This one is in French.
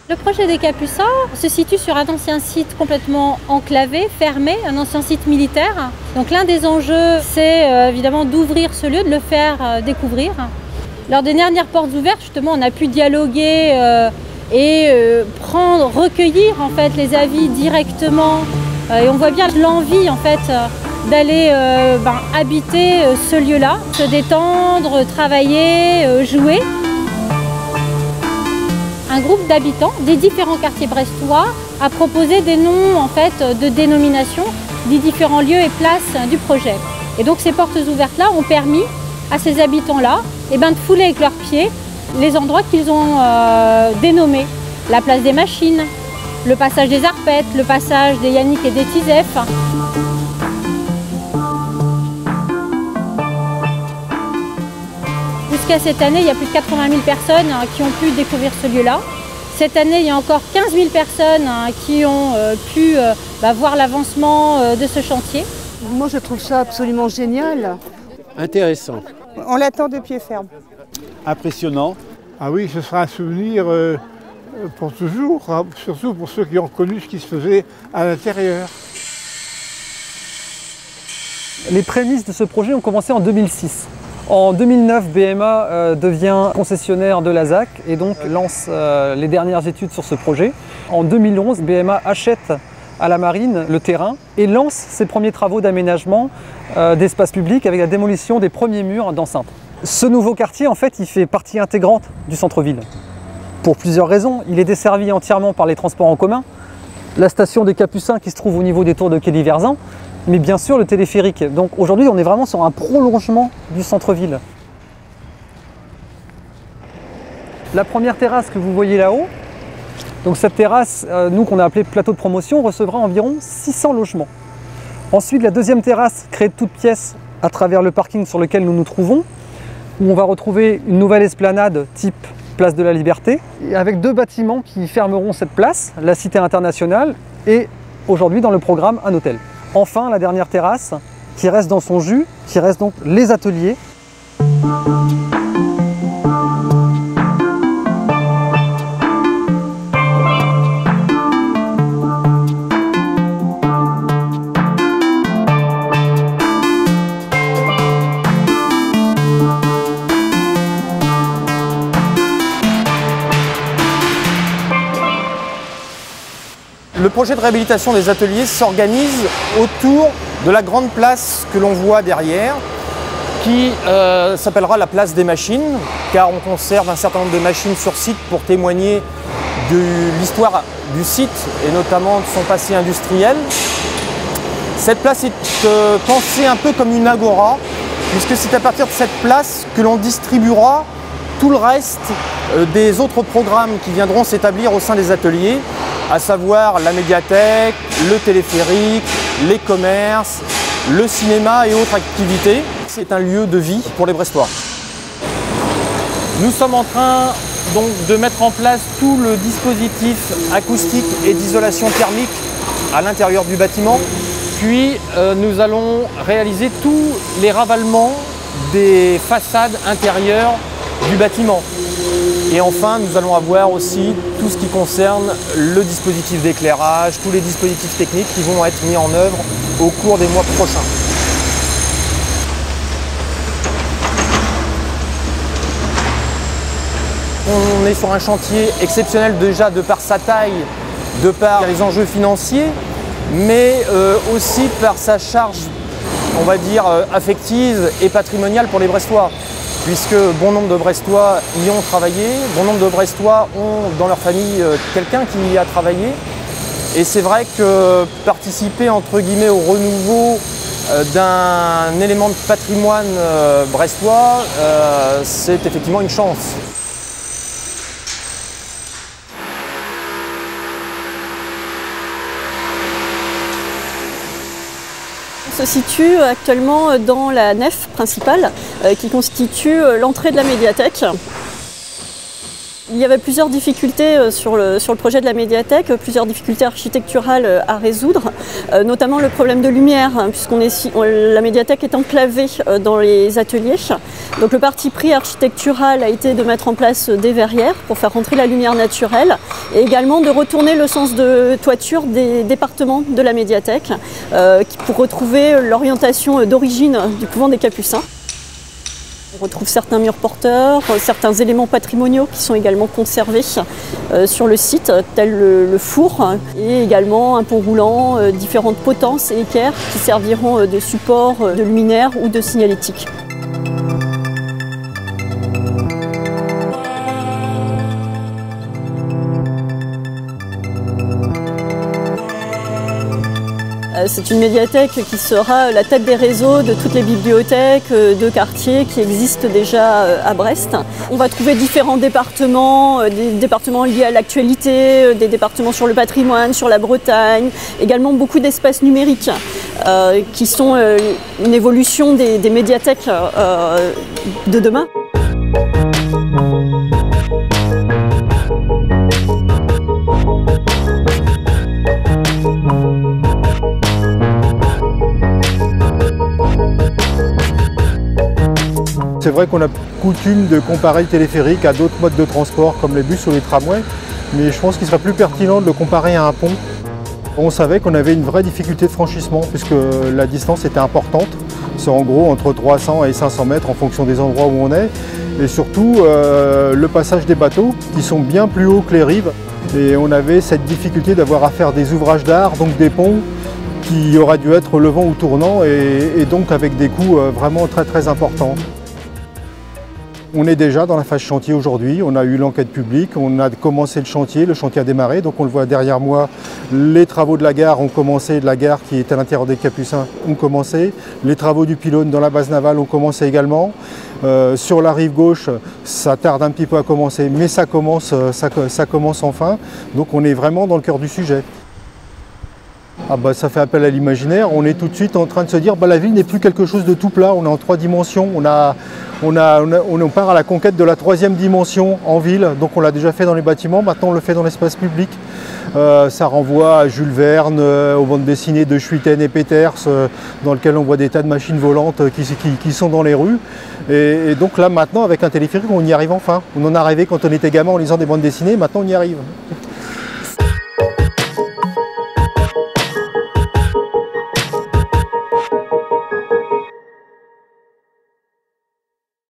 Le projet des Capucins se situe sur un ancien site complètement enclavé, fermé, un ancien site militaire. Donc l'un des enjeux, c'est évidemment d'ouvrir ce lieu, de le faire découvrir. Lors des dernières portes ouvertes, justement, on a pu dialoguer et recueillir en fait les avis directement. Et on voit bien l'envie en fait d'aller habiter ce lieu-là, se détendre, travailler, jouer. Un groupe d'habitants des différents quartiers brestois a proposé des noms en fait, de dénomination des différents lieux et places du projet. Et donc ces portes ouvertes-là ont permis à ces habitants-là de fouler avec leurs pieds les endroits qu'ils ont dénommés. La place des machines, le passage des Arpettes, le passage des Yannick et des Tisef. Jusqu'à cette année, il y a plus de 80 000 personnes qui ont pu découvrir ce lieu-là. Cette année, il y a encore 15 000 personnes qui ont pu voir l'avancement de ce chantier. Moi, je trouve ça absolument génial. Intéressant. On l'attend de pied ferme. Impressionnant. Ah oui, ce sera un souvenir pour toujours, hein, surtout pour ceux qui ont connu ce qui se faisait à l'intérieur. Les prémices de ce projet ont commencé en 2006. En 2009, BMA devient concessionnaire de la ZAC et donc lance les dernières études sur ce projet. En 2011, BMA achète à la marine le terrain et lance ses premiers travaux d'aménagement d'espace public avec la démolition des premiers murs d'enceinte. Ce nouveau quartier, en fait, il fait partie intégrante du centre-ville. Pour plusieurs raisons. Il est desservi entièrement par les transports en commun, la station des Capucins qui se trouve au niveau des tours de Quai-Liverzan, mais bien sûr le téléphérique. Donc aujourd'hui, on est vraiment sur un prolongement du centre-ville. La première terrasse que vous voyez là-haut, donc cette terrasse, nous qu'on a appelée plateau de promotion, recevra environ 600 logements. Ensuite, la deuxième terrasse, créée de toutes pièces à travers le parking sur lequel nous nous trouvons, où on va retrouver une nouvelle esplanade type place de la Liberté, avec deux bâtiments qui fermeront cette place, la Cité internationale et aujourd'hui dans le programme un hôtel. Enfin, la dernière terrasse qui reste dans son jus, qui reste donc les ateliers. Le projet de réhabilitation des ateliers s'organise autour de la grande place que l'on voit derrière, qui s'appellera la place des machines, car on conserve un certain nombre de machines sur site pour témoigner de l'histoire du site et notamment de son passé industriel. Cette place est pensée un peu comme une agora, puisque c'est à partir de cette place que l'on distribuera tout le reste des autres programmes qui viendront s'établir au sein des ateliers, à savoir la médiathèque, le téléphérique, les commerces, le cinéma et autres activités. C'est un lieu de vie pour les Brestois. Nous sommes en train donc de mettre en place tout le dispositif acoustique et d'isolation thermique à l'intérieur du bâtiment. Puis nous allons réaliser tous les ravalements des façades intérieures du bâtiment. Et enfin, nous allons avoir aussi tout ce qui concerne le dispositif d'éclairage, tous les dispositifs techniques qui vont être mis en œuvre au cours des mois prochains. On est sur un chantier exceptionnel déjà de par sa taille, de par les enjeux financiers, mais aussi par sa charge, on va dire, affective et patrimoniale pour les Brestois. Puisque bon nombre de Brestois y ont travaillé, bon nombre de Brestois ont dans leur famille quelqu'un qui y a travaillé. Et c'est vrai que participer entre guillemets au renouveau d'un élément de patrimoine brestois, c'est effectivement une chance. On se situe actuellement dans la nef principale qui constitue l'entrée de la médiathèque. Il y avait plusieurs difficultés sur le projet de la médiathèque, plusieurs difficultés architecturales à résoudre, notamment le problème de lumière, la médiathèque est enclavée dans les ateliers. Donc le parti pris architectural a été de mettre en place des verrières pour faire rentrer la lumière naturelle et également de retourner le sens de toiture des départements de la médiathèque pour retrouver l'orientation d'origine du couvent des Capucins. On retrouve certains murs porteurs, certains éléments patrimoniaux qui sont également conservés sur le site, tel le four et également un pont roulant, différentes potences et équerres qui serviront de support de luminaire ou de signalétique. C'est une médiathèque qui sera la tête des réseaux de toutes les bibliothèques de quartier qui existent déjà à Brest. On va trouver différents départements, des départements liés à l'actualité, des départements sur le patrimoine, sur la Bretagne, également beaucoup d'espaces numériques qui sont une évolution des médiathèques de demain. C'est vrai qu'on a coutume de comparer le téléphérique à d'autres modes de transport comme les bus ou les tramways, mais je pense qu'il serait plus pertinent de le comparer à un pont. On savait qu'on avait une vraie difficulté de franchissement puisque la distance était importante. C'est en gros entre 300 et 500 mètres en fonction des endroits où on est. Et surtout le passage des bateaux qui sont bien plus hauts que les rives. Et on avait cette difficulté d'avoir à faire des ouvrages d'art, donc des ponts qui auraient dû être levant ou tournant et donc avec des coûts vraiment très importants. On est déjà dans la phase chantier aujourd'hui, on a eu l'enquête publique, on a commencé le chantier a démarré, donc on le voit derrière moi, les travaux de la gare ont commencé, de la gare qui est à l'intérieur des Capucins ont commencé, les travaux du pylône dans la base navale ont commencé également. Sur la rive gauche, ça tarde un petit peu à commencer, mais ça commence enfin, donc on est vraiment dans le cœur du sujet. Ah bah, ça fait appel à l'imaginaire, on est tout de suite en train de se dire la ville n'est plus quelque chose de tout plat, on est en 3 dimensions, on part à la conquête de la 3e dimension en ville, donc on l'a déjà fait dans les bâtiments, maintenant on le fait dans l'espace public. Ça renvoie à Jules Verne, aux bandes dessinées de Schuiten et Peters, dans lesquelles on voit des tas de machines volantes qui sont dans les rues. Et donc là maintenant avec un téléphérique on y arrive enfin. On en est arrivé quand on était gamin en lisant des bandes dessinées, maintenant on y arrive.